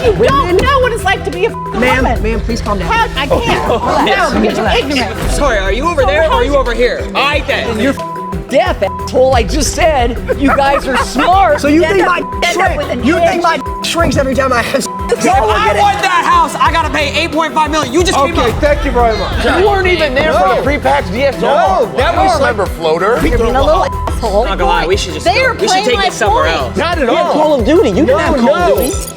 You don't know what it's like to be a woman. Ma'am, please calm down. I can't. No, because you're ignorant. Sorry, are you over there or are you over here? All right then. You're deaf, asshole. I just said you guys are smart. So you think my shrinks every time I have If I want that house, I gotta pay $8.5 million. You just came up. Thank you very much. You weren't even there for the pre-packaged DSL. No, that I was don't remember Floater. You're being a little asshole. I'm not gonna lie, we should just go. We should take it somewhere else. Not at You had all. Call of Duty. You didn't have Call of Duty.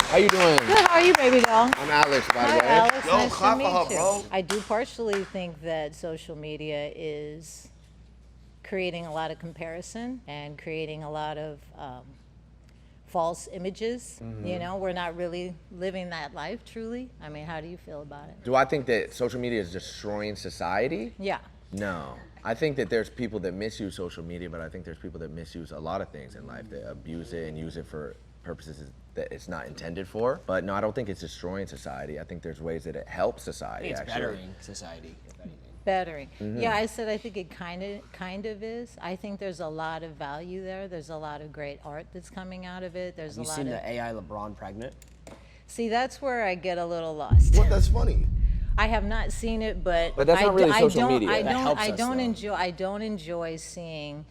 How you doing? Good, how are you, baby doll? I'm Alex, by the Hi, way. Alex. Yo, Nice to clap meet for her, you. bro. I do partially think that social media is creating a lot of comparison and creating a lot of false images. You know, we're not really living that life truly. I mean, how do you feel about it? Do I think that social media is destroying society? Yeah. No. I think that there's people that misuse social media, but I think there's people that misuse a lot of things in life, that abuse it and use it for purposes that it's not intended for. But no, I don't think it's destroying society. I think there's ways that it helps society, It's actually. bettering society, if anything. Bettering. Yeah, I said I think it kind of is. I think there's a lot of value there. There's a lot of great art that's coming out of it. There's Have a you lot seen of the AI LeBron pregnant? See, that's where I get a little lost. What? That's funny. I have not seen it, but But that's not really social don't, media. That helps I us, don't though. enjoy. I don't enjoy seeing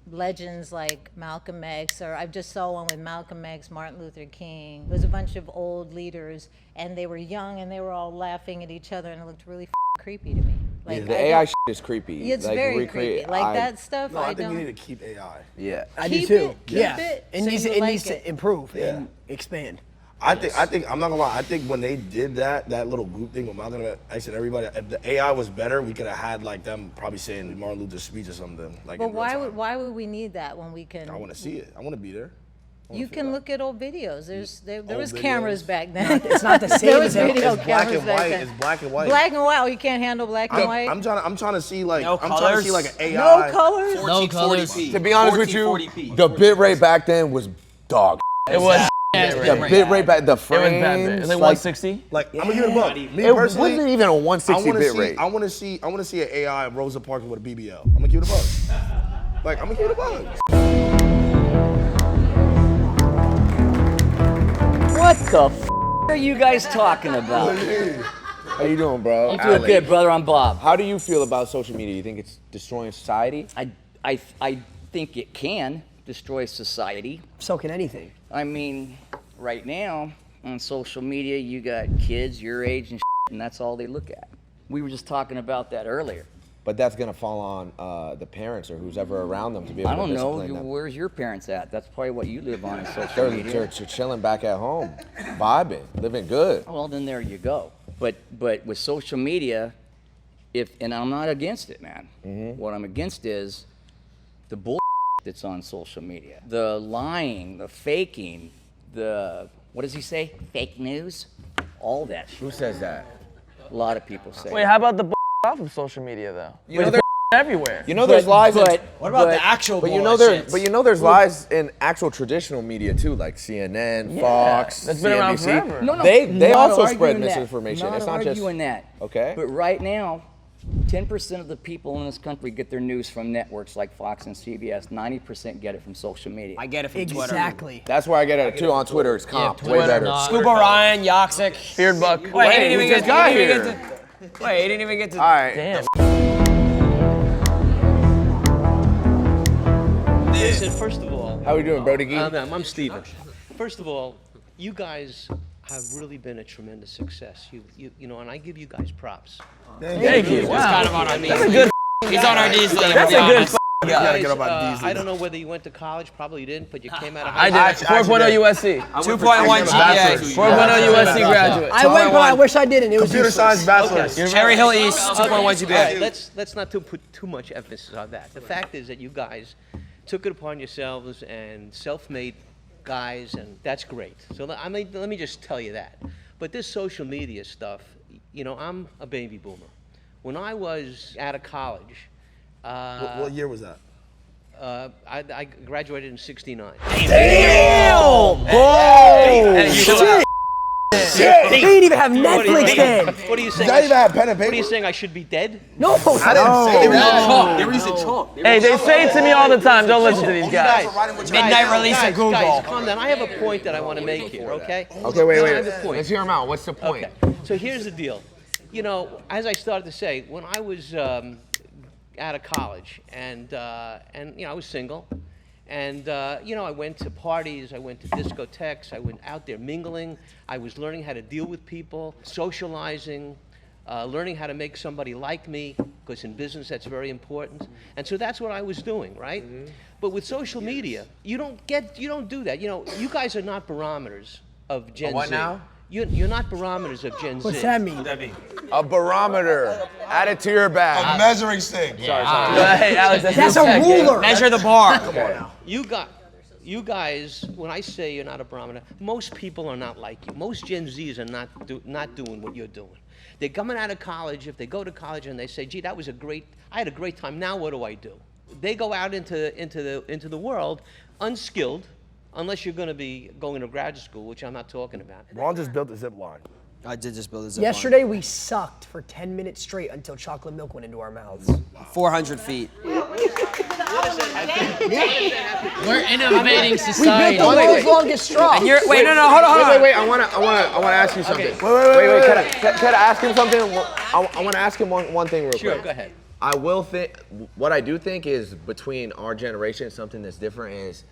legends like Malcolm X, or I just saw one with Malcolm X, Martin Luther King. It was a bunch of old leaders, and they were young, and they were all laughing at each other, and it looked really creepy to me. Like The I AI don't- is creepy. It's Like, very recreate- creepy. Like I- that stuff. No, I I think don't. you need to keep AI. Yeah. I do Keep too. it, keep yeah. it, It so needs, you it like needs it. to improve Yeah. and expand. I think I'm not gonna lie. I think when they did that little group thing with Malcolm X and everybody, if the AI was better, we could have had like them probably saying Martin Luther's speech or something. Like, But in real time. why would we need that when we can? I want to see it. I want to be there. You can look at old videos. There Old was cameras videos. back then. It's not the same There as was video It's black cameras and back white. then. It's black and white. Black and white. Oh, you can't handle black and white. I'm trying to see like No I'm trying to see colors? like an No AI. colors. 1440p. To be honest with you, 1440p. the bit rate back then was dog. It was. The bit rate back, the frames. It was like 160. Like I'm gonna give it a buck. Me It personally, wasn't even a 160 I want to bit see. rate. I want to see an AI at Rosa Parks with a BBL. I'm gonna give it a buck. Like I'm gonna give it a buck. What the f are you guys talking about? How you doing, bro? I'm doing good, brother. I'm Bob. How do you feel about social media? You think it's destroying society? I think it can destroy society. So can anything. I mean, right now on social media, you got kids your age and that's all they look at. We were just talking about that earlier. But that's gonna fall on the parents or who's ever around them to be able I to don't know. discipline them. Where's your parents at? That's probably what you live on in social They're, media. they're chilling back at home, vibing, living good. Well, then there you go. But with social media, and I'm not against it, man. What I'm against is the bull that's on social media, the lying, the faking, what does he say? Fake news, all that shit. Who says that? A lot of people say. Wait, how about the off of social media though? You know, Everywhere. you know there's lies. But What about the actual But you know there's lies in actual traditional media too, like CNN, Fox, that's been around CNBC. forever. No, They not also spread arguing that. misinformation. Not It's not just arguing that. okay. But right now, 10% of the people in this country get their news from networks like Fox and CBS. 90% get it from social media. I get it from Twitter. Exactly. That's where I get it too on Twitter. It's comp, way Twitter, better. not- Scuba Ryan, Yoxic. Beardbuck. Wait, he didn't even we get just got he didn't even here. get to. Wait, he didn't even get to. All right. Damn. Listen, first of all, How we doing, Brody? I'm Steven. First of all, you guys have really been a tremendous success. You know, and I give you guys props. Thank you. He's Wow. kind of on our knees. That's a good. He's on our knees. That's a good. You gotta Guys, get up on these. I don't know whether you went to college. Probably you didn't, but you came out of I high did. school. 4.0 USC. 2.1 GPA. 4.0 USC graduate. I went, but I wish I didn't. It was Computer useless. science bachelor's. Cherry Hill East, 2.1 All right, GPA. let's not put too much emphasis on that. The fact is that you guys took it upon yourselves and self-made guys, and that's great. So I mean, let me just tell you that. But this social media stuff, you know, I'm a baby boomer. When I was out of college, What year was that? I graduated in '69. Hey, you Shit, they didn't even have Netflix then. What are you saying? Not even have pen and What are you paper. saying? I should be dead? No, I didn't say that. They were using chalk. Hey, they say it to me all the time. Don't listen to these guys. Midnight release at Google. Guys, calm down. I have a point that I want to make here, okay? Okay, wait. I have a point. Let's hear him out. What's the point? Okay. So here's the deal. You know, as I started to say, when I was out of college, and you know, I was single, and you know, I went to parties, I went to discotheques, I went out there mingling. I was learning how to deal with people, socializing, learning how to make somebody like me, because in business that's very important. And so that's what I was doing, right? But with social media, you don't do that. You know, you guys are not barometers of Gen Z. What now? You're not barometers of Gen Z. what's that mean? A barometer. Add it to your A bag. measuring stick. Hey, Alex, That's a ruler. Measure the bar. Come on now. You guys, when I say you're not a barometer, most people are not like you. Most Gen Zs are not doing what you're doing. They're coming out of college. If they go to college and they say, "Gee, I had a great time. Now what do I do?" They go out into the world unskilled, unless you're going to be going to graduate school, which I'm not talking about. Ron just built a zip line. I did just build a zip Yesterday we sucked for 10 minutes straight until chocolate milk went into our mouths. line. 400 feet. We're innovating We society. built the world's longest straw. And you're, wait, no, hold on. Wait. I wanna ask you something. Okay. Wait. Can I ask him something? I wanna ask him one thing real quick. Sure, go ahead. I will think. What I do think is between our generation, something that's different is,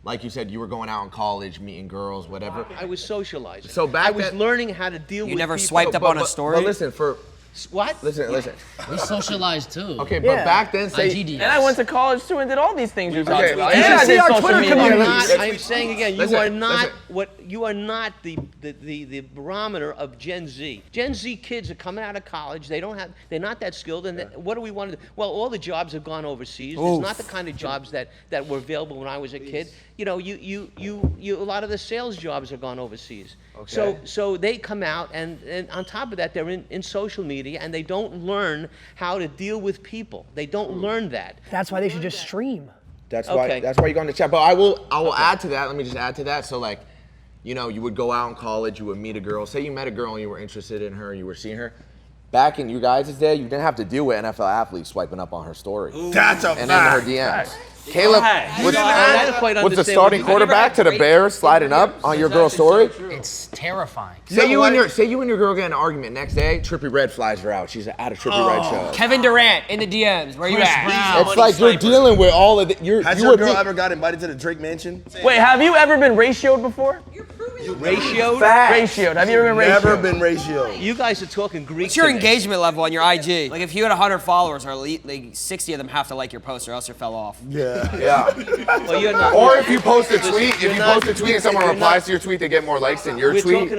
like you said, you were going out in college, meeting girls, whatever. I was socializing. So back I was then- learning how to deal with You never people. swiped up on a story? But listen, What? listen. We socialize too. Okay, but Yeah. back then, say. IGDS. And I went to college too and did all these things you're talking about. You And should I see did our social Twitter media. community. I'm saying again, you are not the barometer of Gen Z. Gen Z kids are coming out of college. They're not that skilled. And what do we want to do? Well, all the jobs have gone overseas. It's not the kind of jobs that were available when I was a kid. You know, a lot of the sales jobs have gone overseas. Okay. So they come out, and on top of that, they're in social media, and they don't learn how to deal with people. They don't learn that. That's why they should just stream. That's Okay. why you go on the chat. But I will add to that. Let me just add to that. So like, you know, you would go out in college, you would meet a girl. Say you met a girl and you were interested in her, you were seeing her. Back in you guys' day, you didn't have to deal with NFL athletes swiping up on her story. That's a and in fact. her DMs. Caleb, I don't quite was the understand starting what you- quarterback to the Bears sliding up on your girl's story? It's terrifying. Say you and your girl get in an argument next day, Trippie Redd flies her out. She's at a Trippie Redd show. Kevin Durant in the DMs. Where you at? It's like you're dealing with all of the. Has your girl ever got invited to the Drake mansion? Wait, have you ever been ratioed before? Ratio? Ratioed. Have you ever been ratioed? Never been ratioed. You guys are talking Greek. What's your today. engagement level on your IG? Like if you had 100 followers, or like 60 of them have to like your post, or else it fell off. Yeah. Well, you're not. Or if you post a tweet, You're if you not- post a tweet and someone you're replies not- to your tweet, they get more likes than your We're tweet.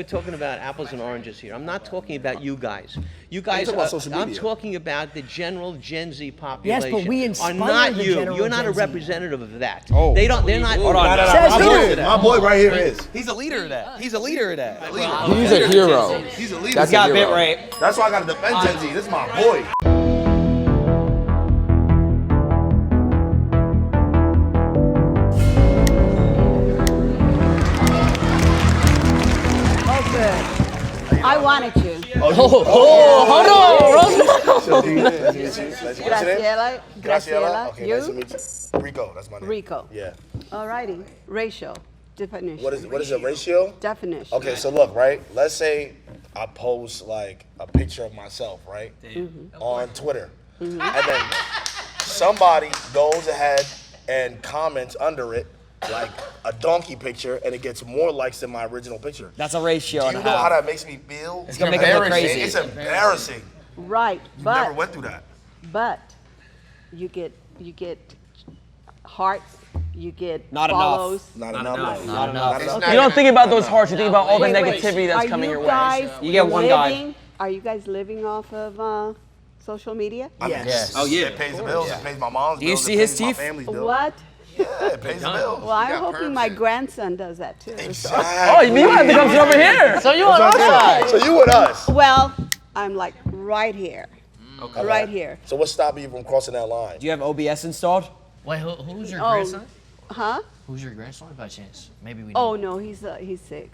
talking about apples and oranges here. I'm not talking about you guys. You guys talking about social I'm media. talking about the general Gen Z population. Yes, but we are inspire not the you. general You're not a Gen Z. representative of that. Oh. They're not. Hold on. Says My who? boy, my boy right here is. He's a leader of that. He's a leader of that. He's a hero. He's a leader. That's He's got a bit hero. rape. That's why I gotta defend Gen Z. This is my boy. I wanted you. Graciela. Graciela. Okay, You? nice to meet you. Rico, that's my name. Rico. Yeah. Alrighty. Ratio. Definition. What is a ratio? Definition. Okay, so look, right? Let's say I post like a picture of myself, right? On Twitter. And then somebody goes ahead and comments under it like a donkey picture, and it gets more likes than my original picture. That's a ratio Do and you a know how half. that makes me feel? It's gonna make it look crazy. It's embarrassing. Right. Never But went through that. you get hearts, you get Not enough. follows. Not enough. Not enough. It's Okay. not You don't think about those hearts. You think about all the Wait, negativity that's Are coming you your way. guys You get one guy. living- Are you guys living off of social media? Yes. Oh yeah. It pays the bills. It pays my mom's Do you bills. see it his pays my teeth? family's bills. What? Yeah, it pays the bills. Well, I'm hoping my grandson does that too. Oh, you have to come over here. So you on our side. So you with us. Well, I'm like right here. Okay. Right here. So what's stopping you from crossing that line? Do you have OBS installed? Wait, who's your Oh, grandson? huh? Who's your grandson by chance? Maybe we Oh know. no, he's 6.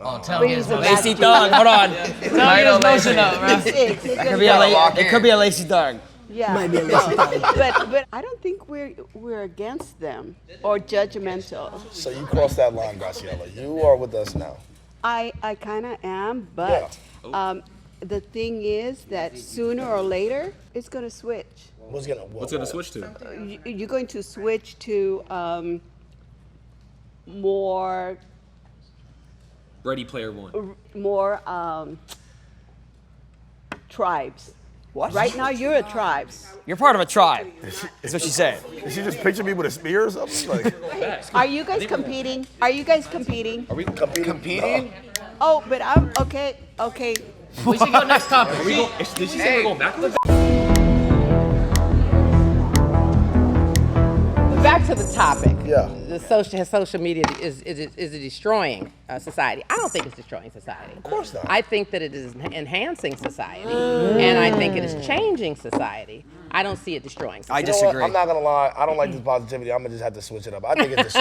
Oh, tell me his motion. Lacy Thug. Hold on. Tell me his motion up, bro. That could be a lacy Thug. Yeah. Might be a no, lazy dog. but I don't think we're against them or judgmental. So you crossed that line, Graciela. You are with us now. I kind of am, but the thing is that sooner or later it's going to switch. What's gonna switch to? You're going to switch to more Ready Player One. more tribes. What? Right now you're a tribe. You're part of a tribe. That's what she said. Did she just picture me with a spear or something? Like, Are you guys competing? Are you guys competing? are we competing? Oh, but I'm okay. We should go next topic. Did she say we're going backwards? Back to the topic. Yeah. The social media is it destroying society? I don't think it's destroying society. Of course not. I think that it is enhancing society, and I think it is changing society. I don't see it destroying society. I You know what? disagree. I'm not gonna lie. I don't like this positivity. I'm gonna just have to switch it up. I think it's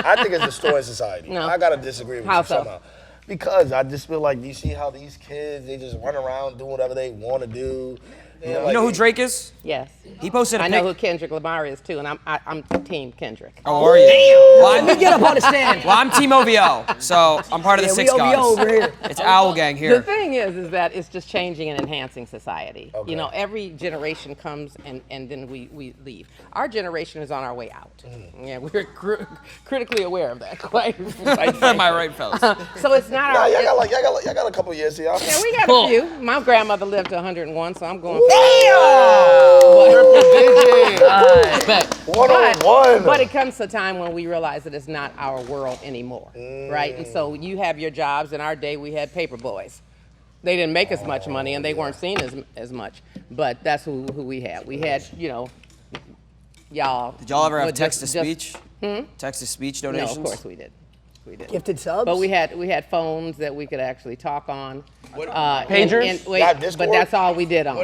destroying society. No. I gotta disagree with How you so? somehow. Because I just feel like, you see how these kids, they just run around doing whatever they want to do. You know who Drake is? Yes. He posted a I know pic. who Kendrick Lamar is too, and I'm Team Kendrick. Oh, are you? Well, I'm, Get up on the stand. well, I'm Team OVO, so I'm part of the Yeah, six we OVO guys. over here. It's Owl Gang The here. thing is that it's just changing and enhancing society. Okay. You know, every generation comes and then we leave. Our generation is on our way out. Yeah, we're critically aware of that. Quite Am I right, fellas? So it's not Nah, our. y'all got a couple years here. Yeah, we got a few. My grandmother lived to 101, so I'm going. But 101. But it comes to a time when we realize that it's not our world anymore, right? And so you have your jobs. In our day, we had paper boys. They didn't make as much money, and they weren't seen as much. But that's who we had. We had, y'all. Did y'all ever have but text-to-speech? Text-to-speech No, donations? of course we did. We did. Gifted subs. But we had phones that we could actually talk on. Pagers? Wait, Got Discord? but that's all we did on.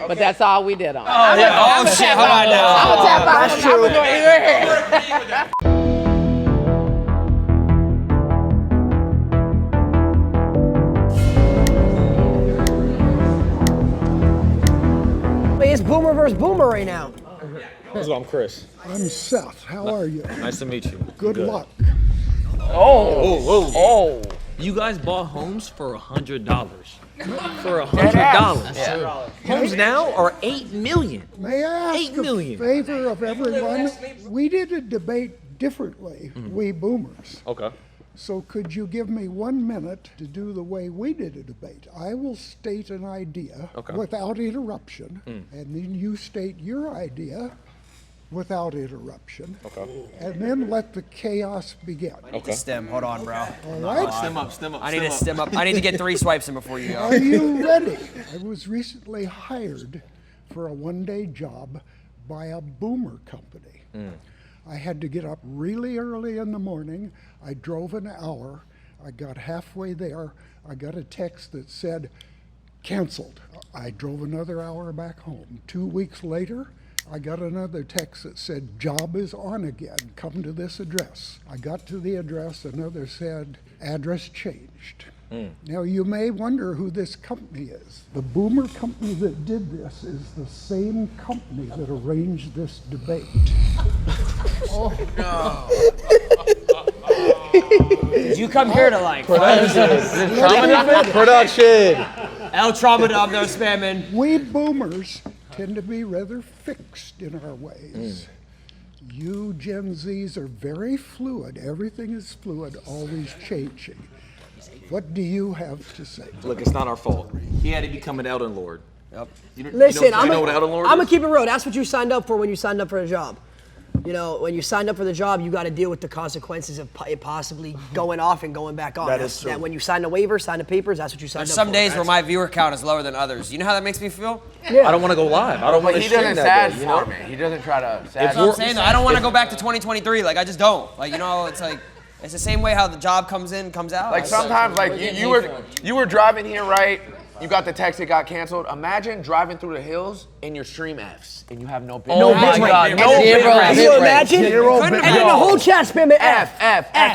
But that's all we did on. Oh, shit, hold on now. That's true. It's boomer versus boomer right now. I'm Chris. I'm Seth. How are you? Nice to meet you. Good luck. Oh. You guys bought homes for $100. For $100. Homes now are $8 million. May I ask 8 million. a favor of everyone? We did a debate differently, we boomers. Okay. So could you give me 1 minute to do the way we did a debate? I will state an idea without interruption, and then you state your idea without interruption. Okay. And then let the chaos begin. The stem. Hold on, bro. All right? Stem up. I need to stem up. I need to get 3 swipes in before you go. Are you ready? I was recently hired for a one-day job by a boomer company. I had to get up really early in the morning. I drove an hour. I got halfway there. I got a text that said, canceled. I drove another hour back home. 2 weeks later, I got another text that said, job is on again. Come to this address. I got to the address. Another said, address changed. Now, you may wonder who this company is. The boomer company that did this is the same company that arranged this debate. Did you come here to Production. El Tramadol, no spamming. We boomers tend to be rather fixed in our ways. You Gen Zs are very fluid. Everything is fluid, always changing. What do you have to say? Look, it's not our fault. He had to become an Elden Lord. Yep. Listen, I'm know what Elden Lord gonna is? keep it real. That's what you signed up for when you signed up for a job. You know, when you signed up for the job, you got to deal with the consequences of it possibly going off and going back on. That is true. That when you sign the waiver, sign the papers, that's what you signed There's up some for. days where my viewer count is lower than others. You know how that makes me feel? I don't want to go live. I don't want to He stream doesn't that sad day, you know? for me. He doesn't try to sad That's what I'm saying. Though. I don't want to go back to 2023. Like, I just don't. Like, it's like, it's the same way how the job comes in, comes out. Like sometimes, like you were driving here, right? You got the text, it got canceled. Imagine driving through the hills and and your stream Fs and you have no bit. No my bit God, rate. no Zero bit rate. Can you imagine? Zero And bit then the whole chat spamming F.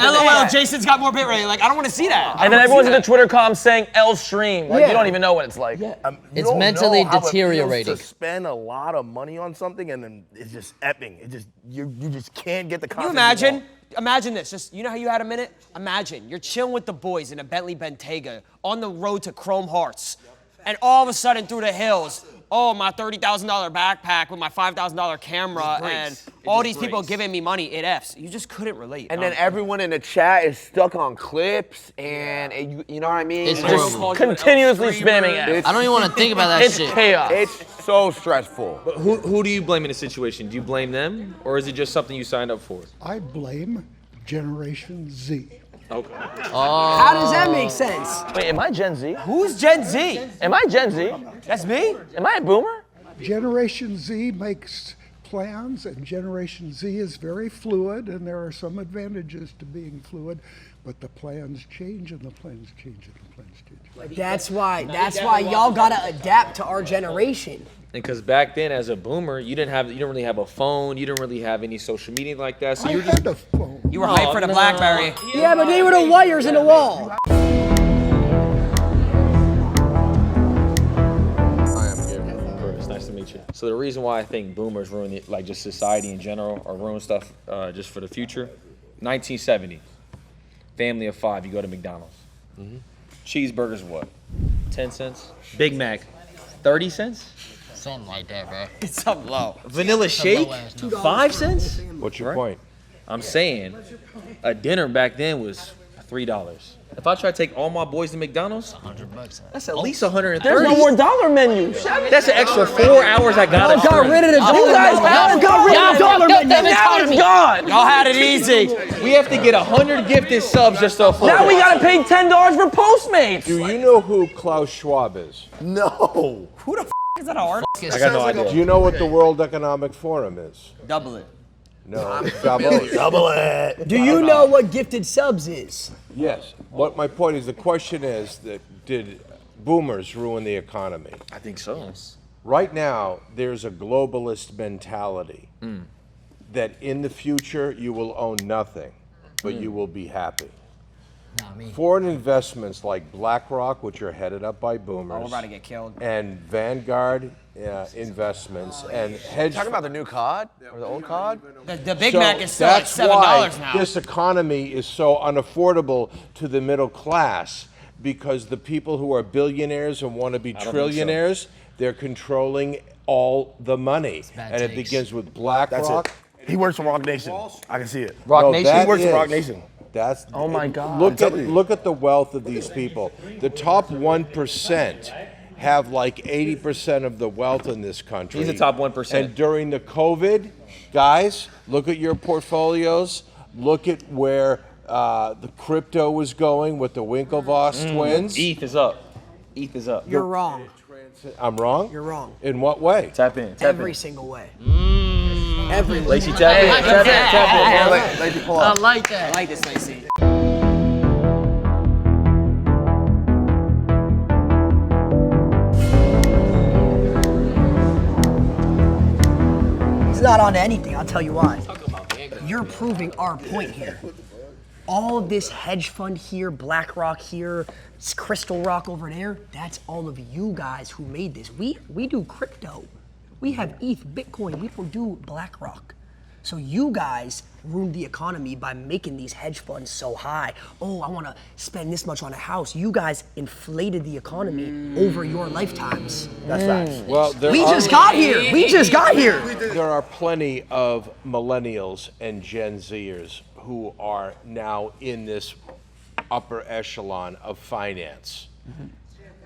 LOL, Jason's got more bitrate. Like, I don't want to see that. And then everyone's in the Twitter comments saying L stream. Like, Yeah. you don't even know what it's like. You It's don't mentally know how it feels deteriorating. to spend a lot of money on something and then it's just epping. It just you just can't get the Can you content. imagine? Imagine this. Just, you know how you had a minute? Imagine you're chilling with the boys in a Bentley Bentayga on the road to Chrome Hearts, and all of a sudden through the hills, oh, my $30,000 backpack with my $5,000 camera, and all these people giving me money. It Fs. You just couldn't relate. And then everyone in the chat is stuck on clips, and you know what I mean? It's Just horrible. continuously spamming it. I don't even want to think about that It's shit. chaos. It's so stressful. But who do you blame in this situation? Do you blame them, or is it just something you signed up for? I blame Generation Z. Okay. How does that make sense? Wait, am I Gen Z? Who's Gen Z? Am I Gen Z? That's me? Am I a boomer? Generation Z makes plans, and Generation Z is very fluid, and there are some advantages to being fluid, but the plans change, and the plans change, and the plans change. That's why y'all gotta adapt to our generation. Because back then, as a boomer, you didn't really have a phone. You didn't really have any social media like that. So I you were just had a phone. You were hyped for the BlackBerry. Yeah, but they were the wires in the wall. I am here. It's nice to meet you. So the reason why I think boomers ruin it, like just society in general, or ruin stuff just for the future, 1970, family of 5, you go to McDonald's. Cheeseburgers, what? 10 cents? Big Mac, 30 cents? Something like that, bro. It's up low. Vanilla shake, low-ass number. 5 cents? What's your point? I'm saying a dinner back then was $3. If I try to take all my boys to McDonald's, $100. that's at least 130. There's no more dollar menu. That's an extra 4 hours I gotta Got spend. rid of the dollar menu. Got rid of the dollar menu. Now it's gone. Y'all had it easy. We have to get 100 gifted subs just to afford Now we it. gotta pay $10 for Postmates. Do you know who Klaus Schwab is? No. Who the is that hard? I got no idea. Do you know what the World Economic Forum is? Double it. No, double it. Double it. Do you know what gifted subs is? Yes. What my point is, the question is that did boomers ruin the economy? I think so. Right now, there's a globalist mentality that in the future you will own nothing, but you will be happy. Not me. Foreign investments like BlackRock, which are headed up by Oh, boomers, we're about to get killed. and Vanguard investments and hedge Talking about the new COD or the old COD? The Big So Mac is still like that's $7 why now. this economy is so unaffordable to the middle class, because the people who are billionaires and want to be don't think so. trillionaires, they're controlling all the money. bad And it takes. begins with That's BlackRock. it. He works for Rock Nation. I can see it. Rock No, Nation? that He works for is- Rock Nation. That's Oh my God. Look at the wealth of these people. The top 1% have like 80% of the wealth in this country. He's the top 1%. And during the COVID, guys, look at your portfolios. Look at where the crypto was going with the Winklevoss twins. ETH is up. ETH is up. You're wrong. I'm wrong? You're wrong. In what way? Tap in. Tap Every in. single way. Every way. Lacey, tap in. Tap in. Tap in. Lacey, pull I up. like I that. like this, Lacey. He's not on to anything, I'll tell you why. You're proving our point here. All of this hedge fund here, BlackRock here, Crystal Rock over there, that's all of you guys who made this. We do crypto. We have ETH, Bitcoin, we don't do BlackRock. So you guys ruined the economy by making these hedge funds so high. Oh, I want to spend this much on a house. You guys inflated the economy over your lifetimes. That's facts. Well, We just got here. We just got here. There are plenty of millennials and Gen Zers who are now in this upper echelon of finance.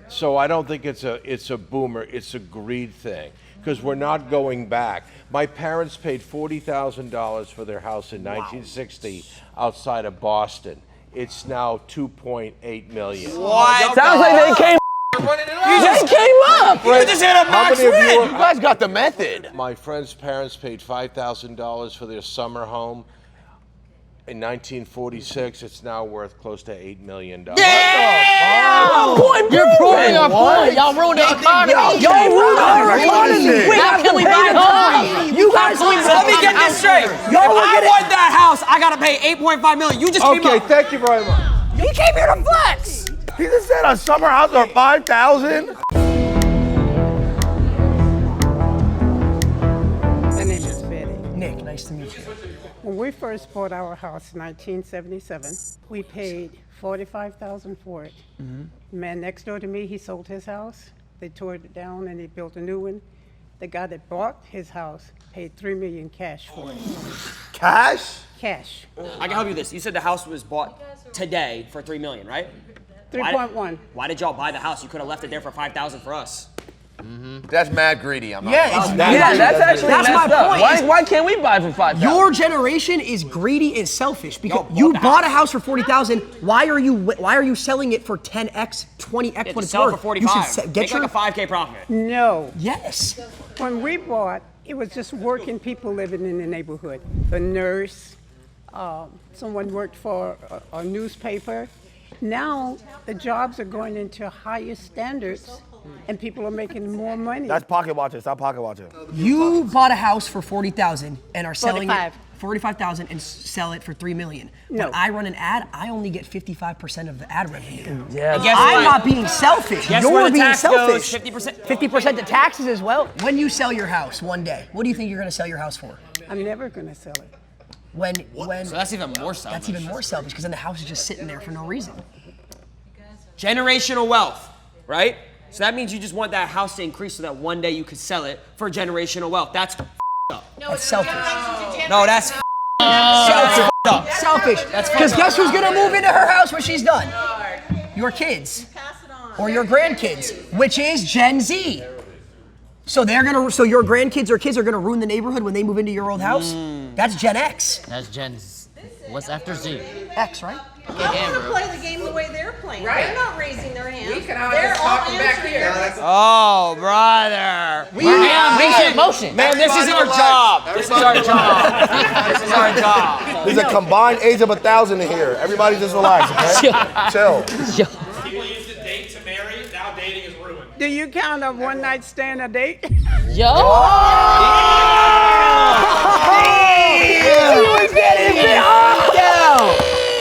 So I don't think it's a boomer, it's a greed thing, because we're not going back. My parents paid $40,000 for their house in 1960 outside of Boston. It's now 2.8 million. What? Sounds like they came. You just came up. You just hit a How max many of you rent. You guys got the method. My friend's parents paid $5,000 for their summer home. In 1946, it's now worth close to $8 million. You're proving our point. Y'all ruined the economy. Y'all ruined our economy. Wait, how can we buy homes? You guys, Let me get this straight. If I want that house, I gotta pay $8.5 million. You just came Okay, up. thank you very much. You came here to flex. He just said a summer house for $5,000. My name is Betty. Nick, nice to meet you. When we first bought our house in 1977, we paid $45,000 for it. The man next door to me, he sold his house. They tore it down and he built a new one. The guy that bought his house paid $3 million cash for it. Cash? Cash. I can help you with this. You said the house was bought today for $3 million, right? 3.1. Why did y'all buy the house? You could have left it there for $5,000 for us. That's mad greedy. I'm not. Yeah, That's actually that's my messed up. point. Why can't we buy for $5,000? Your generation is greedy and selfish because you bought a house for $40,000. Why are you selling it for 10x, 20x Yeah, what just it's sell it worth? for You should $45. get Make your like a $5K profit. No. yes. When we bought, it was just working people living in the neighborhood. A nurse, someone worked for a newspaper. Now the jobs are going into higher standards and people are making more money. That's pocket watching. Stop pocket watching. You bought a house for $40,000 and are selling 45. it $45,000 and sell it for $3 million. No. When I run an ad, I only get 55% of the ad revenue. Yeah. And guess I'm what? not being selfish. Guess You're where the being tax selfish. goes? 50%. 50% to taxes as well. When you sell your house one day, what do you think you're going to sell your house for? I'm never going to sell it. When So that's even more selfish. that's even more selfish because then the house is just sitting there for no reason. Generational wealth, right? So that means you just want that house to increase so that one day you could sell it for generational wealth. That's up. That's selfish. No, that's selfish. Up. Selfish. That's Because fucked up. guess who's gonna move into her house when she's done? Your kids. Or your grandkids, which is Gen Z. So so your grandkids or kids are gonna ruin the neighborhood when they move into your old house? That's Gen X. That's Gen Z. What's after Z? X, right? I want to play the game the way they're playing. Right. They're not raising their hands. We can all They're just all talk back answering here. their- Oh, brother. Motion. Man, this is our job. This is our job. This is our job. There's a combined age of 1,000 in here. Everybody just relax, okay? Chill. People used to date to marry. Now dating is ruined. Do you count a one night stand a date? Yo.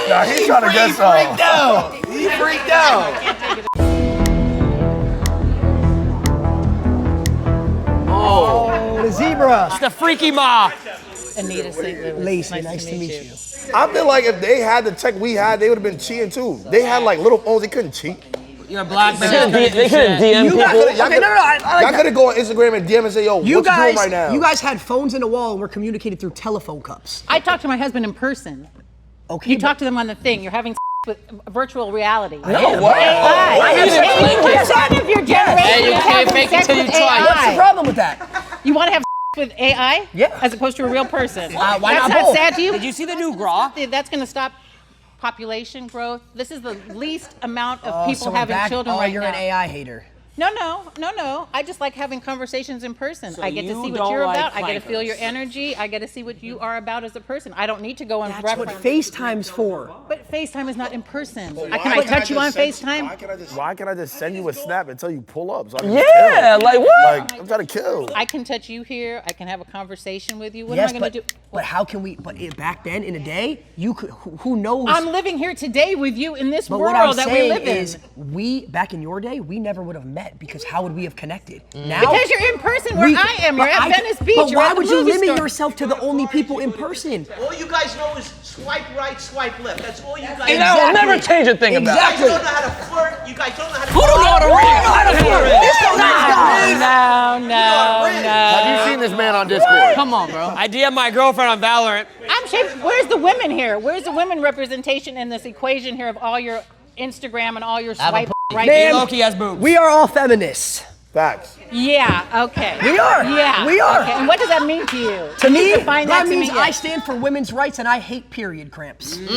Nah, he's trying to get some. He freaked out. Oh, the zebra. It's the freaky ma. Anita St. Louis. Lacey, nice to meet you. I feel like if they had the tech we had, they would have been cheating too. They had like little phones, they couldn't cheat. You're a black They man. couldn't DM You people. guys, okay, no, I like Y'all that. could have go on Instagram and DM and say, yo, what you doing right now? You guys had phones in the wall and were communicated through telephone cups. I talked to my husband in person. Okay. You talk to them on the thing. You're having with virtual reality. No, what? AI. 80% of your generation Hey, you is can't having fake it sex till you with try it. What's the AI. problem with that? You want to have with AI? Yeah. As opposed to a real person. Why That's not not both? sad to you? Did you see the new GRA? That's going to stop population growth. This is the least amount of Oh, people so we're having back- children oh, right you're now. an AI hater. No. I just like having conversations in person. So I get to you see what don't you're like about. I get to feel your flankers. energy. I get to see what you are about as a person. I don't need to go and That's reference. what FaceTime's for. But FaceTime is not in person. Well, Can why I can't touch you on just FaceTime? Why can't I just send you a snap until you pull up? So I can Yeah, kill? like what? Like, I'm trying to kill. I can touch you here. I can have a conversation with you. What Yes, am I going to do? but how can we? But back then, in a day, you could. Who knows? I'm living here today with you in this But what I'm world that we saying live in. is, we back in your day, we never would have met because how would we have connected? Now, Because you're in person where I am. You're but at Venice Beach. But You're why at the would you movie limit store. yourself to the only people in person? All you guys know is swipe right, swipe left. That's all you guys And that will never change a thing about it. Exactly. You guys don't know how to flirt. You guys don't know how to. Who don't know how to read? This is nice guy. No. Have you seen this man on Discord? Come on, bro. I DM my girlfriend on Valorant. I'm shaped. Where's the women here? Where's the women representation in this equation here of all your Instagram and all your swipe right? Man, Loki has boobs. We are all feminists. Facts. Yeah. Okay. We are. Yeah. We are. Okay. And what does that mean to you? To me, define that that to means me. I stand for women's rights and I hate period cramps. And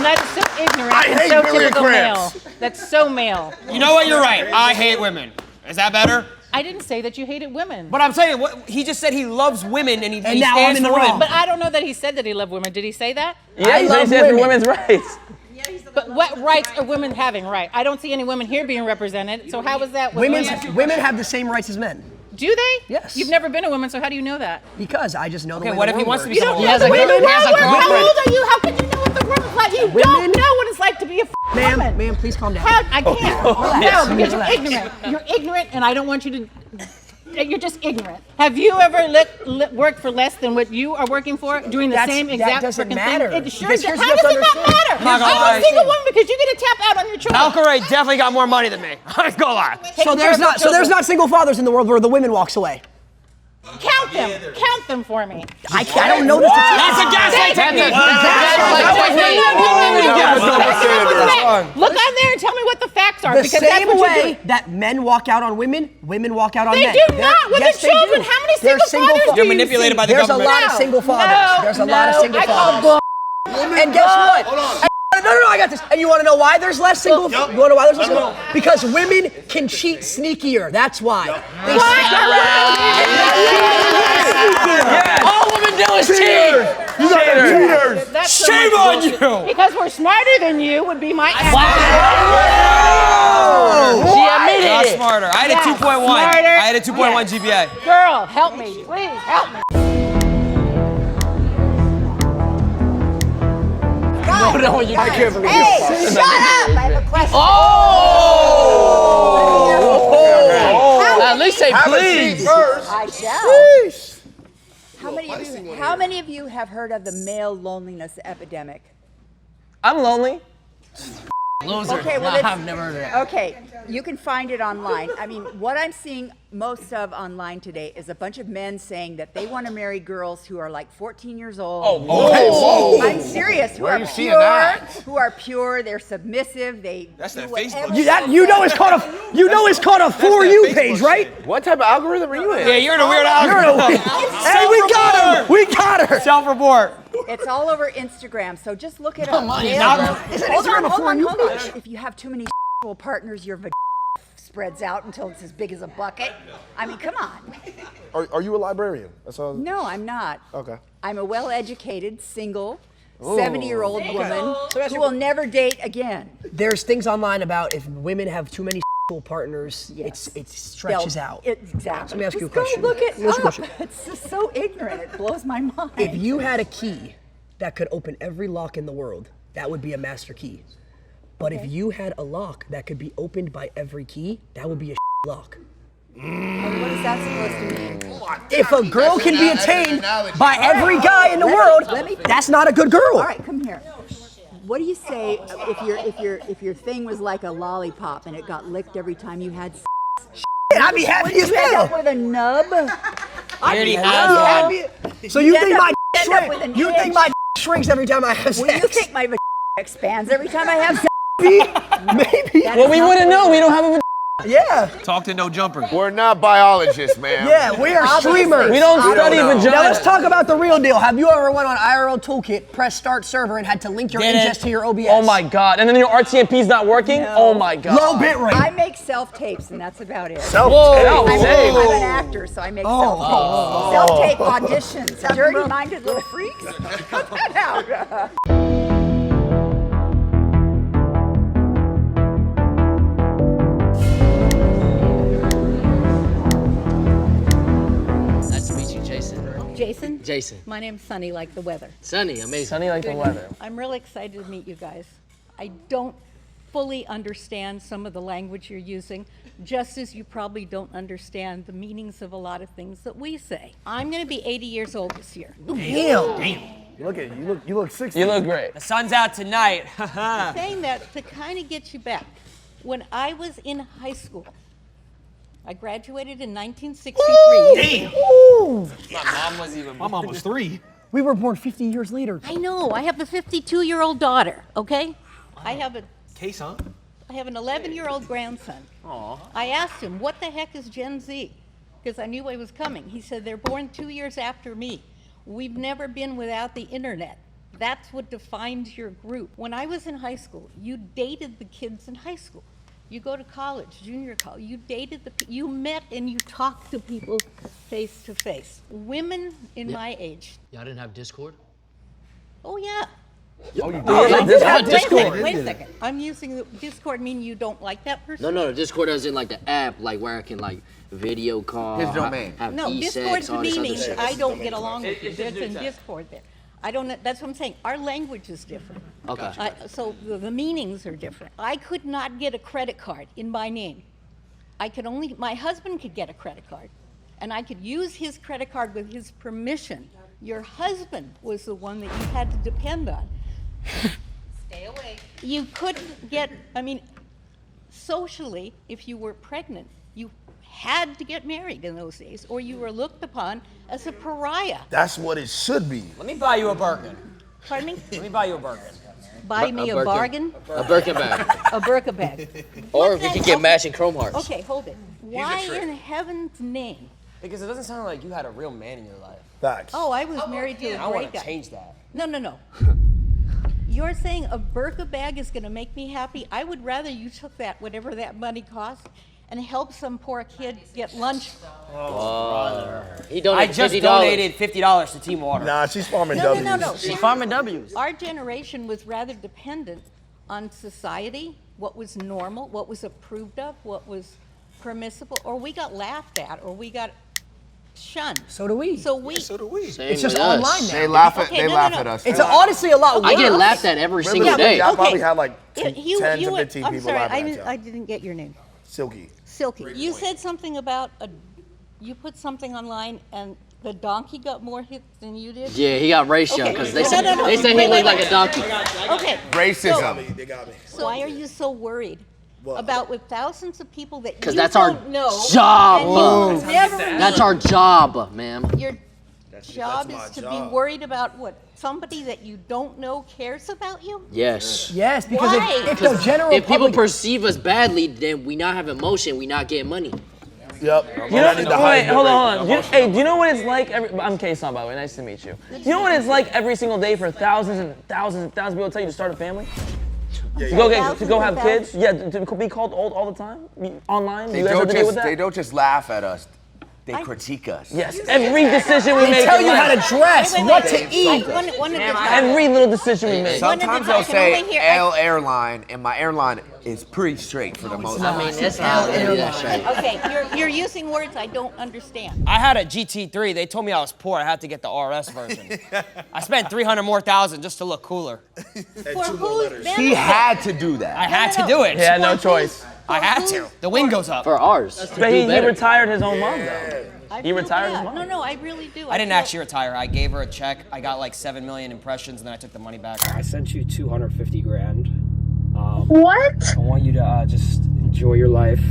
that is so ignorant I and hate so period typical cramps. male. That's so male. You know what? You're right. I hate women. Is that better? I didn't say that you hated women. But I'm saying, he just said he loves women and he And now I'm stands in the for women. wrong. But I don't know that he said that he loved women. Did he say that? Yeah, he said for women's rights. But what rights are women having, right? I don't see any women here being represented, so how is that? with Women have the same rights as men. Do they? Yes. You've never been a woman, so how do you know that? Because I just know the Okay, way what the if he world wants to be works. someone You don't else? know the way the world works. girlfriend. How old are you? How could you know what the world is like? You don't know what it's like to be a woman. Ma'am, please calm down. I can't. Yes. No, because you're Relax. ignorant. You're ignorant, and I don't want you to. You're just ignorant. Have you ever worked for less than what you are working for, doing the same exact that doesn't freaking matter. thing? It sure Because does. here's How what you does have it to not matter? I'm not gonna I'm lie. a single woman because you get to tap out on your children. Valkyrie definitely got more money than me. I ain't gonna lie. So there's not single fathers in the world where the woman walks away. Count them. Count them for me. I don't know the That's a gaslight technique. Look on there and tell me what the facts are. The because that's same what you way do. that men walk out on women, women walk out on They men. do not. With the children, how many They're single fathers do You're you manipulated see? by the There's government. a lot of single fathers. There's a lot of single I call fathers. And guess what? No, I got this. And you want to know why there's less single? You want to know why there's less single? Because women can cheat sneakier. That's why. They All women do is cheat. You got cheaters. That's so Shame much on bullshit. you. Because we're smarter than you would be my answer. She admitted Not it. smarter. I had a Yes, 2.1. smarter. I had a 2.1 Yes. GPA. Girl, help me. Please, help me. No, you can't believe Hey, shut up! I have a question. At least say please. I shall. How many of you have heard of the male loneliness epidemic? I'm lonely. Loser. Okay, well, No, it's- I've never heard of that. Okay, you can find it online. I mean, what I'm seeing most of online today is a bunch of men saying that they want to marry girls who are like 14 years old. Whoa. I'm serious. Who Where are are you seeing pure? that? Who are pure? They're submissive. They That's do that whatever Facebook You know it's called a For You page, right? What type of algorithm are you in? Yeah, you're in a weird Hey, we got him. We got her. Self-report. It's all over Instagram, so just look it up. Isn't Hold Instagram a For on, You hold on. page? If you have too many partners, your spreads out until it's as big as a bucket. I mean, come on. Are you a librarian? That's all. No, I'm not. Okay. I'm a well-educated, single, 70-year-old woman who will never date again. There's things online about if women have too many partners, it stretches out. Exactly. Let me ask you a Just go question. look it Let me ask you a up. question. It's just so ignorant. It blows my mind. If you had a key that could open every lock in the world, that would be a master key. But if you had a lock that could be opened by every key, that would be a lock. And what is that supposed to mean? If a girl can be attained by every guy in the world, that's not a good girl. All right, come here. What do you say if your thing was like a lollipop and it got licked every time you had sex? I'd be happy as Would you end hell. up with a nub? I'd be already happy. So you think my end up with an you think itch. my shrinks every time I have Well, you sex? think my expands every time I have sex? Maybe. Well, we wouldn't know. We don't have a. Yeah. Talk to no jumper. We're not biologists, man. Yeah, we are streamers. We don't study know. vagina. Now let's talk about the real deal. Have you ever went on IRL Toolkit, press start server, and had to link your Did it. ingest to your OBS? Oh my God! And then your RTMP's not working. No. Oh my God! Low bit rate. I make self-tapes, and that's about it. Self-tape. I'm an actor, so I make self-tapes. Self-tape auditions. Dirty-minded little freaks. Cut that out. Nice to meet you, Jason. Jason? Jason. My name's Sunny, like the weather. Sunny, amazing. Sunny like the weather. I'm really excited to meet you guys. I don't fully understand some of the language you're using, just as you probably don't understand the meanings of a lot of things that we say. I'm going to be 80 years old this year. Damn. You look 60. You look great. The sun's out tonight. Saying that to kind of get you back. When I was in high school, I graduated in 1963. My mom was 3. We were born 50 years later. I know. I have a 52-year-old daughter. Okay. I have Case, huh? I have an 11-year-old grandson. I asked him, what the heck is Gen Z? Because I knew I was coming. He said, they're born 2 years after me. We've never been without the internet. That's what defines your group. When I was in high school, you dated the kids in high school. You go to college, junior college, you dated you met and you talked to people face to face. Women in my age. Y'all didn't have Discord? Oh yeah. Oh, you Wait a second. I'm using the Discord, mean you don't like that person? No, Discord as in like the app, like where I can like video call. His domain. Have No, e-sex, Discord's all this other meaning shit. I don't get along with you. It's There's just a new tech. Discord there. I don't know, that's what I'm saying. Our language is different. Okay. So the meanings are different. I could not get a credit card in my name. My husband could get a credit card, and I could use his credit card with his permission. Your husband was the one that you had to depend on. Stay away. You couldn't get, socially, if you were pregnant, you had to get married in those days, or you were looked upon as a pariah. That's what it should be. Let me buy you a Birkin. Pardon me? Let me buy you a Birkin. Buy me a bargain? A Birkin bag. A Birkin bag. Or if you could get matching chrome hearts. Okay, hold it. Why in heaven's name? Because it doesn't sound like you had a real man in your life. Facts. Oh, I was married to a I great want guy. to change that. No. You're saying a Birkin bag is going to make me happy? I would rather you took that, whatever that money cost, and help some poor kid get lunch. He donated I just $50. donated $50 to Team Water. Nah, she's farming No. W's. She's farming W's. Our generation was rather dependent on society, what was normal, what was approved of, what was permissible, or we got laughed at, or we got shunned. So do we. So we. It's just online now. They laugh at, Okay, they no, laugh no. at us. It's too. honestly a lot worse. I get laughed at every single day. I probably Okay. had like 10 You to were- 15 I'm people sorry, laughing at I you. didn't get your name. Silky. Silky. You said something about you put something online and the donkey got more hits than you did? Yeah, he got racial Okay. because they No, said no, no. they said he Wait, looked wait, like a donkey. Okay. Racism. They got me. So why are you so worried about with thousands of people that you Because that's our don't know? job. and you never That's meet? our job, ma'am. Your job is to be worried about what somebody that you don't know cares about you? Yes. Yes, because Why? if the general If people public perceive us badly, then we not have emotion, we not getting money. Yep. You know, wait, hold on. Hey, do you know what it's like? I'm Kason, by the way. Nice to meet you. Do you know what it's like every single day for thousands and thousands and thousands of people to tell you to start a family? To go have kids? Yeah, to be called old all the time? Online? They You guys have to deal with that? they don't just laugh at us. They critique us. Yes, every decision we they make. tell in you how to life. dress, what to eat. One at a time. Every little decision we make. Sometimes I they'll can only say hear- L airline, and my airline is pretty straight for the most part. I mean, it's how they do that shit. Okay, you're using words I don't understand. I had a GT3. They told me I was poor. I had to get the RS version. I spent $300,000 more just to look cooler. For whose benefit? He had to do that. I had to do it. He had no choice. I had to. The wing goes up. For ours. But he retired his own mom, though. I He feel retired his bad. mom. No, I really do. I didn't feel- actually retire. I gave her a check. I got like 7 million impressions, and then I took the money back. I sent you 250 grand. What? I want you to just enjoy your life,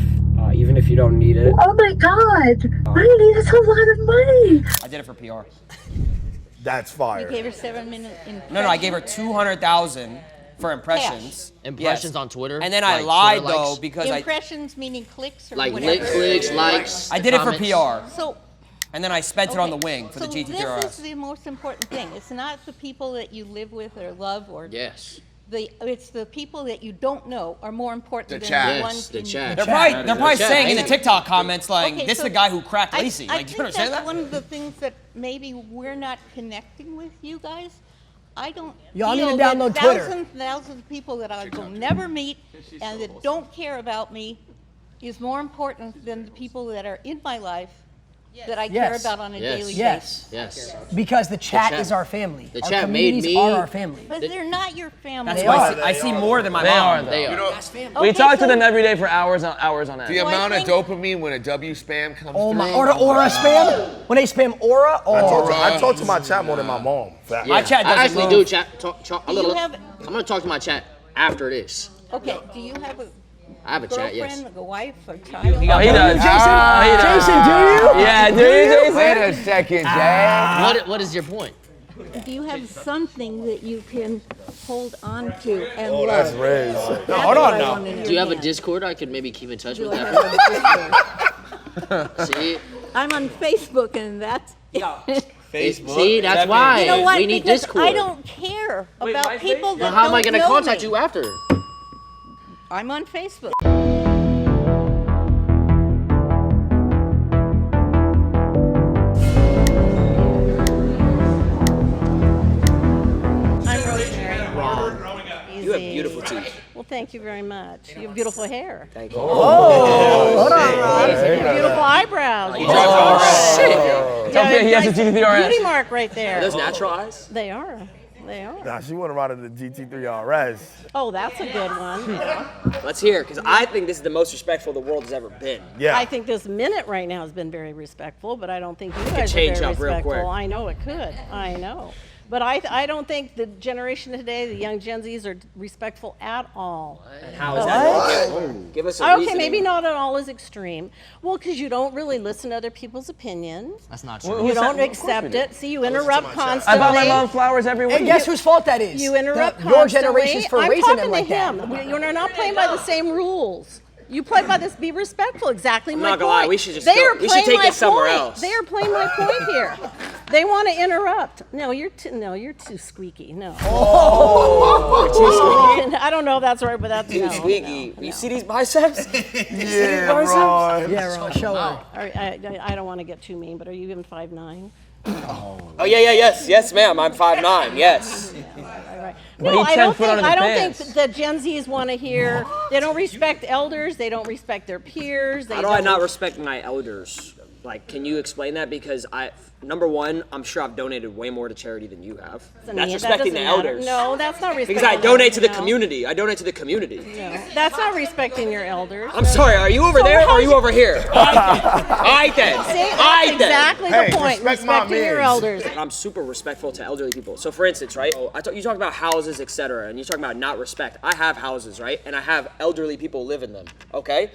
even if you don't need it. Oh my god! Really? That's a lot of money! I did it for PR. That's You fire. gave her 7 minutes in. No, I gave her 200,000 for impressions. Impressions Yes. on Twitter. And then I Like lied Twitter likes. though because Impressions meaning clicks or Like whatever. clicks, likes. I did it for comments. PR. So. And then I spent it on the Okay, wing for the so GT3 this RS. is the most important thing. It's not the people that you live with or love or. Yes. It's the people that you don't know are more important The than chat. the ones the in chat. They're probably chat. saying in the TikTok comments like, Okay, "This is so the guy who cracked I Lacey." Like, you think understand that's that? one of the things that maybe we're not connecting with you guys. I don't Y'all need feel to that download Twitter. thousands of people that I will never meet and that don't care about me is more important than the people that are in my life that I care Yes. about on a daily Yes. basis. Yes. Because the chat chat- is our family. the Our chat made communities me- are our family. But they're not your family. That's why I see more than my They mom. are, though. They are. We Okay, talk to so- them every day for hours on hours on end. The amount of dopamine when a W spam comes Oh through. my, or the aura spam? When they spam aura? Oh. I talk to my chat more than my mom. Fact. My chat I doesn't actually move. do chat. Do you have- I'm gonna talk to my chat after this. Okay, do you have a I have a chat, yes. girlfriend, a wife, a child? Oh, he does. Jason, do you? Yeah, do you, Jason? Wait a second, Jay. What is your point? Do you have something that you can hold on to and Oh, love? that's Riz. No, hold on now. Do you have a Discord I could maybe keep in touch Do with I that? have a Discord? See? I'm on Facebook and that's Facebook? See, that's why. You know what? We need Because Discord. I don't care about people that Well, how am I don't gonna know contact me. you after? I'm on Facebook. Thank you very much. You have beautiful hair. Thank you. Oh, hold on, Rob. You have beautiful eyebrows. Oh, shit. Yeah, He has a GT3 RS. beauty mark right there. Are those natural eyes? They are. They are. Nah, she want to ride in the GT3 RS. Oh, that's a good one. Let's hear it, because I think this is the most respectful the world has ever been. Yeah. I think this minute right now has been very respectful, but I don't think you guys are change very up real respectful. quick. I know it could. I know. But I don't think the generation today, the young Gen Zs, are respectful at all. And how is that? Give us a Okay, reasoning. maybe not at all as extreme. Well, because you don't really listen to other people's opinions. That's not You true. don't accept it. See, you interrupt I constantly. buy my mom flowers every week. And guess whose fault that is? You interrupt Your constantly. generation's for I'm raising talking them like to him. that. You're not playing by the same rules. You play by this. Be respectful. Exactly my not point. gonna lie, we should just They go- are we should playing take my this somewhere point. else. They are playing my point here. They want to interrupt. No, you're too squeaky. No. Oh. I don't know if that's right, but that's Too no, squeaky. no, You no. see these biceps? Yeah, Ron. Yeah, Ron, show her. I don't want to get too mean, but are you even 5'9"? Oh yeah, yes, ma'am. I'm 5'9". Yes. Right. But No, he I 10 don't foot think under the I don't think pants. the Gen Zs want to hear. They don't respect elders. They don't respect their peers. They How do I don't- not respect my elders? Like, can you explain that? Because number one, I'm sure I've donated way more to charity than you have. That That's doesn't respecting the matter. elders. No, that's not respecting. Because I donate to the no. community. I donate to the community. No, that's not respecting your elders. I'm sorry. Are you over So there or how's are you over here? I then. See, I that's then. exactly the point. Respecting your elders. I'm super respectful to elderly people. So, for instance, right? You talk about houses, etc., and you talk about not respect. I have houses, right? And I have elderly people live in them. Okay.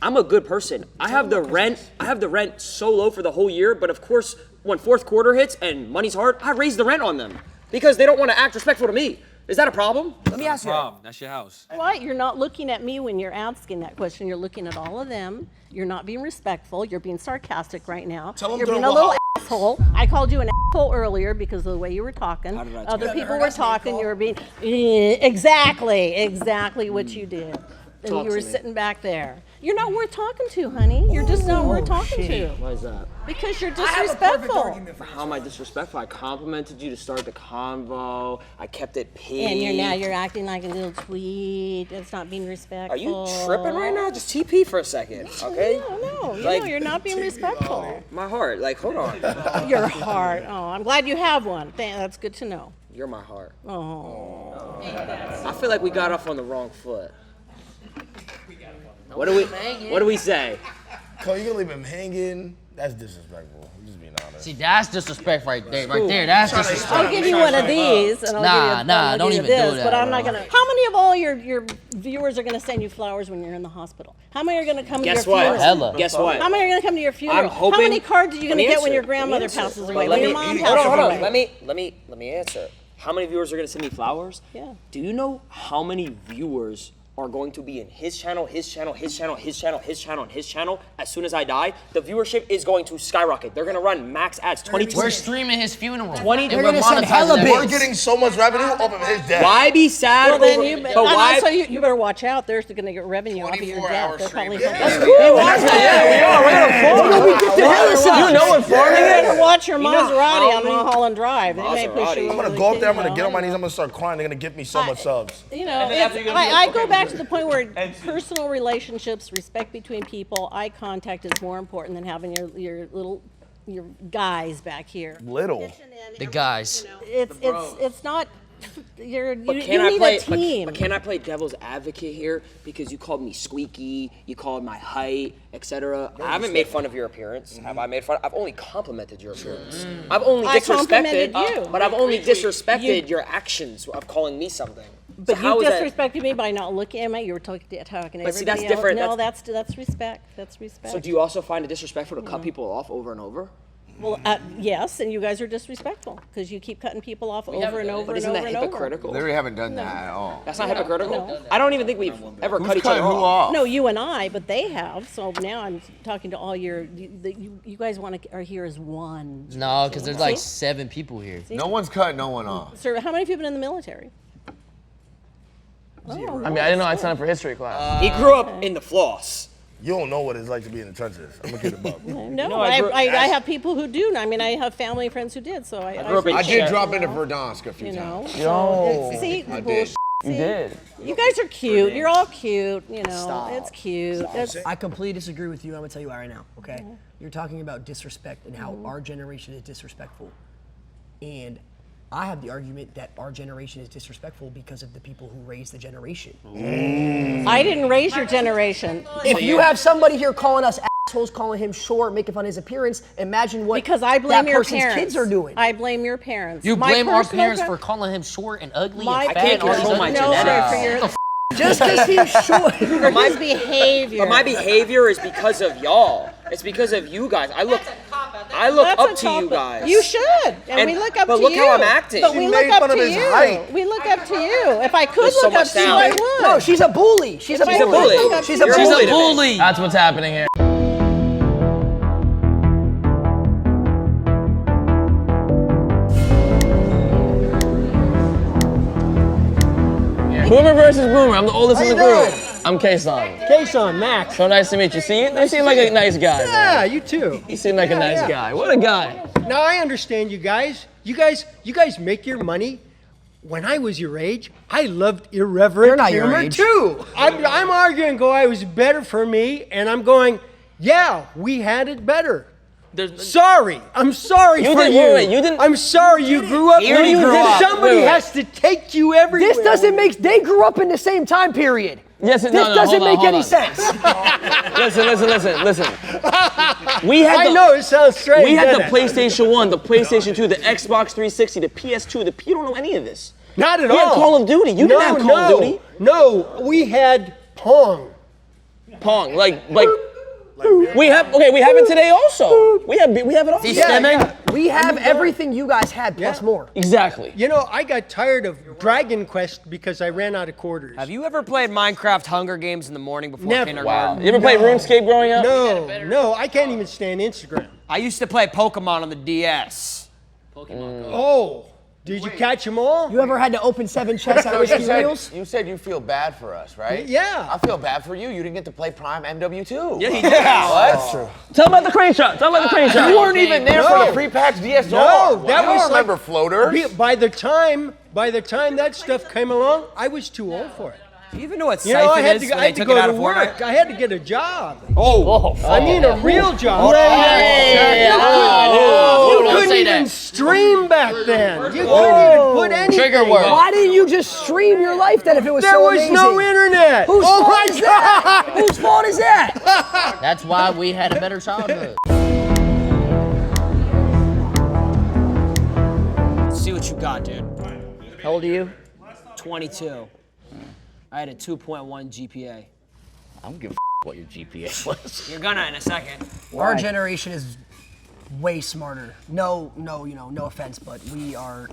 I'm a good person. I have the rent so low for the whole year, but of course, when fourth quarter hits and money's hard, I raise the rent on them because they don't want to act respectful to me. Is that a problem? Let me ask you. That's your house. What? You're not looking at me when you're asking that question. You're looking at all of them. You're not being respectful. You're being sarcastic right now. Tell 'em You're they're being a what- little asshole. I called you an asshole earlier because of the way you were talking. How did I Other talk? people were talking. You were being exactly what you did. And Talk you were to me. sitting back there. You're not worth talking to, honey. You're just not worth talking to. Why is that? Because you're disrespectful. How am I disrespectful? I complimented you to start the convo. I kept it peeved. And you're acting like a little tweet. That's not being respectful. Are you tripping right now? Just TP for a second, okay? No, Like- you're not being respectful. My heart, like, hold on. Your heart. Oh, I'm glad you have one. That's good to know. You're my heart. Oh. I feel like we got off on the wrong foot. What do we say? Cole, you gonna leave him hanging? That's disrespectful. I'm just being honest. See, that's disrespect right there. Right there, that's disrespect. I'll give you one of these, and I'll don't give you even this, do that. but I'm not bro. gonna. How many of all your viewers are gonna send you flowers when you're in the hospital? How many are gonna come Guess to your what? funeral? Hella. Guess what? How many are gonna come to your funeral? I'm hoping. How many cards are you Let gonna me get when answer. your Let me grandmother answer. passes Wait, away? let When me- your mom hold passes on. away? Let me answer. How many viewers are gonna send me flowers? Yeah. Do you know how many viewers are going to be in his channel, his channel, his channel, his channel, his channel, and his channel? As soon as I die, the viewership is going to skyrocket. They're gonna run max ads, 22. We're streaming his funeral. 20 And They're we're gonna send monetizing hella that. bits. We're getting so much revenue off of his death. Why be sad? Well, then over- you, but and why? also you better watch out. They're gonna get revenue off of your death. They're probably That's cool. You know what farming You is? better watch your You know Maserati how on many- Mulholland Drive. They may push you Maserati. I'm over gonna the go up kid, there. I'm gonna you get on my know. knees. I'm gonna start crying. They're gonna give me so much subs. You know, I go back to the point where personal relationships, respect between people, eye contact is more important than having your guys back here. Little. The guys. It's not. You But need can I play? a team. But can I play devil's advocate here? Because you called me squeaky, you called my height, etc. I haven't made fun of your appearance. Have I made fun? I've only complimented your appearance. I've only I disrespected. complimented you. But I've only disrespected your actions of calling me something. But so how you is that? disrespected me by not looking at me. You were talking to But everybody see, that's else. different. No, that's respect. That's respect. So do you also find it disrespectful to cut people off over and over? Well, yes, and you guys are disrespectful because you keep cutting people off over and over But and isn't over that and over. hypocritical? Literally haven't done that at all. That's not No, hypocritical? no. I don't even think we've ever cut each other Who off. off? No, you and I, but they have. So now I'm talking to all you guys are here as one. No, because there's like See? 7 people here. No one's cutting no one off. Sir, how many of you have been in the military? I mean, I didn't know I'd sign up for history class. He grew up in the floss. You don't know what it's like to be in the trenches. I'm gonna get him up. No, I grew- I have people who do. I mean, I have family and friends who did. So I grew up in I did Sheriff. drop into Verdansk a few you know. times. So see, I bullshit. did. You did. You guys are cute. You're all cute. You know, it's cute. I completely disagree with you. I'm gonna tell you why right now. Okay, you're talking about disrespect and how our generation is disrespectful, and I have the argument that our generation is disrespectful because of the people who raised the generation. I didn't raise your generation. If you have somebody here calling us assholes, calling him short, making fun of his appearance, imagine what Because I blame that your person's parents. kids are doing. I blame your parents. You My blame our personal parents gra- for calling him short and ugly My and fat and all these control other my things. genetics. For your, Just because he's short. for his behavior. But my behavior is because of y'all. It's because of you guys. I look That's up a to you topic. guys. You should, and we look up but to look you. how I'm acting. But She we made look up fun of to his you. height. We look up to you. If I could There's so look up much to you, I talent. would. No, she's a bully. She's a If I bully. could look up She's to a you- She's bully. a bully. That's what's happening here. Boomer versus Boomer. I'm the oldest in the group. I'm Kason. Kason, Max. So nice to meet you. See, you seem like a nice guy. Yeah, man. you too. You seem like a nice guy. What a guy. Now I understand you guys. You guys make your money. When I was your age, I loved irreverent You're not your humor age. too. I'm arguing, it was better for me, and I'm going, yeah, we had it better. Sorry, I'm sorry You for didn't- you. wait, you didn't- I'm sorry you grew up. Here you grew up. Somebody Wait, wait. has to take you everywhere. This doesn't make. They grew up in the same time period. Yes, This no, no, doesn't hold on, make hold any on. sense. Listen. We had I know it sounds strange. We had the doesn't it? PlayStation 1, the PlayStation 2, the Xbox 360, the PS2, you don't know any of this. Not at We all. had Call of Duty. You didn't have Call of Duty. No, we had Pong. Pong, like we have it today also. We have it also. We have everything you guys had plus more. Exactly. You know, I got tired of Dragon Quest because I ran out of quarters. Have you ever played Minecraft Hunger Games in the morning before Never. kindergarten? You ever play RuneScape growing up? No, I can't even stand Instagram. I used to play Pokemon on the DS. Oh, did you catch them all? You ever had to open 7 chests out of whiskey reels? You said you feel bad for us, right? Yeah. I feel bad for you. You didn't get to play Prime MW2. Yeah, he did. What? That's true. Tell about the crane shot. Tell about the crane shot. You weren't even there for the pre-patch DSR. No, that I don't was remember like, floaters. By the time that stuff came along, I was too old for it. Do you even know what You know, I Siphon had is to, when I they had to took go it out to of work. Fortnite? I had to get a job. Oh. I mean, a real job. Oh, You don't couldn't say even that. stream back then. You couldn't even put anything. Trigger word. Why didn't you just stream your life then if it was There so was amazing? no internet. Whose Oh fault my is that? Whose fault is that? That's why we had a better childhood. Let's see what you got, dude. How old are you? 22. I had a 2.1 GPA. I don't give a what your GPA was. You're gonna in a second. Our generation is way smarter. No offense, but we are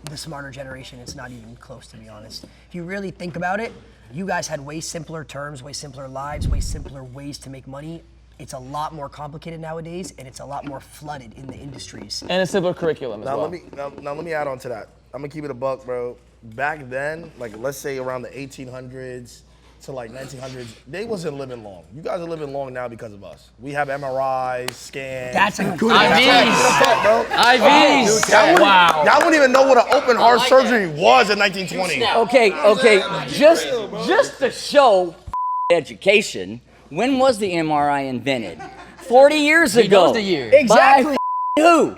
the smarter generation. It's not even close, to be honest. If you really think about it, you guys had way simpler terms, way simpler lives, way simpler ways to make money. It's a lot more complicated nowadays, and it's a lot more flooded in the industries. And a simpler curriculum as Now well. let me add on to that. I'm gonna keep it a buck, bro. Back then, like let's say around the 1800s to like 1900s, they wasn't living long. You guys are living long now because of us. We have MRIs, scans. That's a good IVs. Y'all wouldn't even know what an open heart surgery was in 1920. Okay, just to show education, when was the MRI invented? 40 years He ago. knows the year. By who?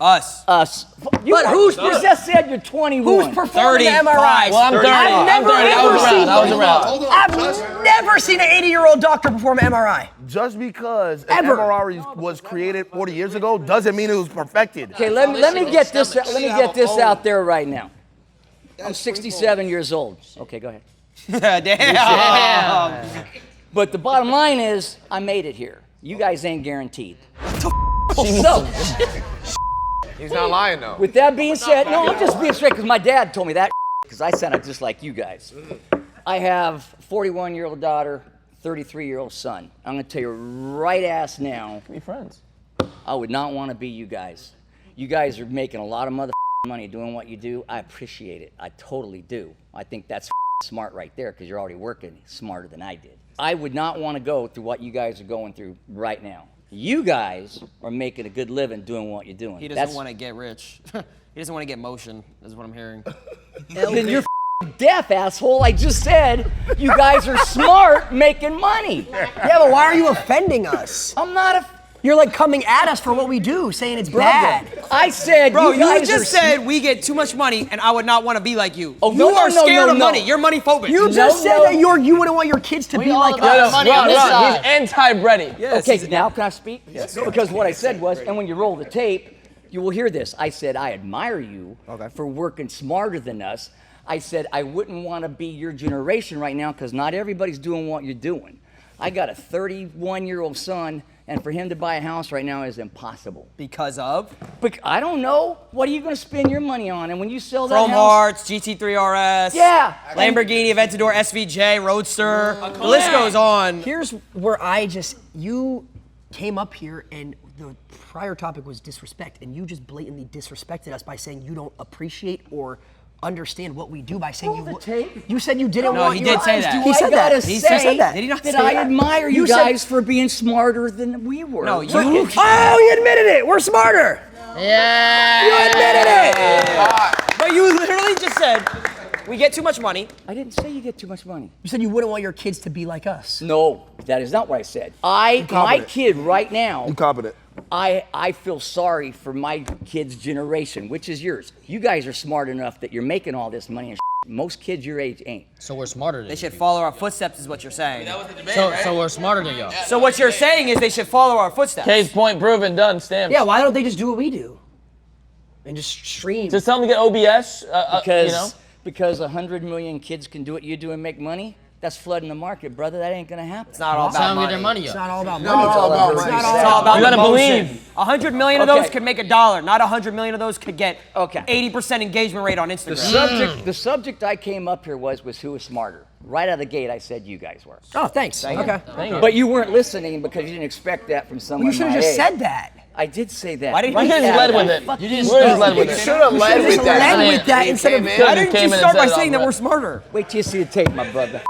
Us. But who's just said you're 21? Who's performing the MRIs? Well, I'm 30. I've never ever seen. I was around. I've never seen an 80-year-old doctor perform an MRI. Just because an Ever. MRI was created 40 years ago doesn't mean it was perfected. Okay, let me get this. Let me get this out there right now. I'm 67 years old. Okay, go ahead. Damn. But the bottom line is, I made it here. You guys ain't guaranteed. So, He's not lying though. with that being said, no, I'm just being straight because my dad told me that because I sounded just like you guys. I have a 41-year-old daughter, 33-year-old son. I'm going to tell you right ass now. Be friends. I would not want to be you guys. You guys are making a lot of money doing what you do. I appreciate it. I totally do. I think that's smart right there because you're already working smarter than I did. I would not want to go through what you guys are going through right now. You guys are making a good living doing what you're doing. He doesn't want to get rich. He doesn't want to get motion, is what I'm hearing. Then you're deaf, asshole. I just said you guys are smart making money. Yeah, but why are you offending us? I'm not You're like coming at us for what we do, saying it's bad. I said, Bro, you guys just said we get too much money and I would not want to be like you. Oh, You no, are no, scared no, of no. money. You're money phobic. You just said that you wouldn't want your kids to be like us. He's anti-Brady. Okay, now can I speak? Yes. Because what I said was, and when you roll the tape, you will hear this. I said, I admire you for working smarter than us. I said, I wouldn't want to be your generation right now because not everybody's doing what you're doing. I got a 31-year-old son, and for him to buy a house right now is impossible. Because of? I don't know. What are you going to spend your money on? And when you sell that Chrome house... Hearts, GT3 RS, Yeah. Lamborghini Aventador SVJ, Roadster. The list goes on. Here's where you came up here and the prior topic was disrespect, and you just blatantly disrespected us by saying you don't appreciate or understand what we do by saying you said you didn't want he your did say eyes that. to- Do He said I gotta that. say He said that. Did he not that say I that? admire you said- guys for being smarter than we were? No, you. Oh, he admitted it. We're smarter. Yeah. You admitted it. But you literally just said we get too much money. I didn't say you get too much money. You said you wouldn't want your kids to be like us. No, that is not what I said. My kid right now, Incompetent. I feel sorry for my kid's generation, which is yours. You guys are smart enough that you're making all this money and most kids your age ain't. So we're smarter than They should follow our footsteps is what you're saying. So we're smarter than y'all. So what you're saying is they should follow our footsteps. Case point proven, done, stamped. Yeah, why don't they just do what we do? And just stream. Just tell them to get OBS, Because, you know? because 100 million kids can do what you do and make money, that's flooding the market, brother. That ain't gonna happen. It's not all about money. It's not all about No, money. it's all about It's money. not all It's all about You gotta emotion. believe. 100 million of Okay. those could make $1. Not 100 million of those could get Okay. 80% engagement rate on Instagram. The subject I came up here was who was smarter. Right out of the gate, I said you guys were. Oh, thanks. Okay. Thank you. But you weren't listening because you didn't expect that from someone. You should have my just age. said that. I did say that. Why didn't You you just led with it. Fuck You you. just led with You it. should have led with that. Led with that instead of. Why didn't came you in and start by said it saying all that right. we're smarter? Wait till you see the tape, my brother.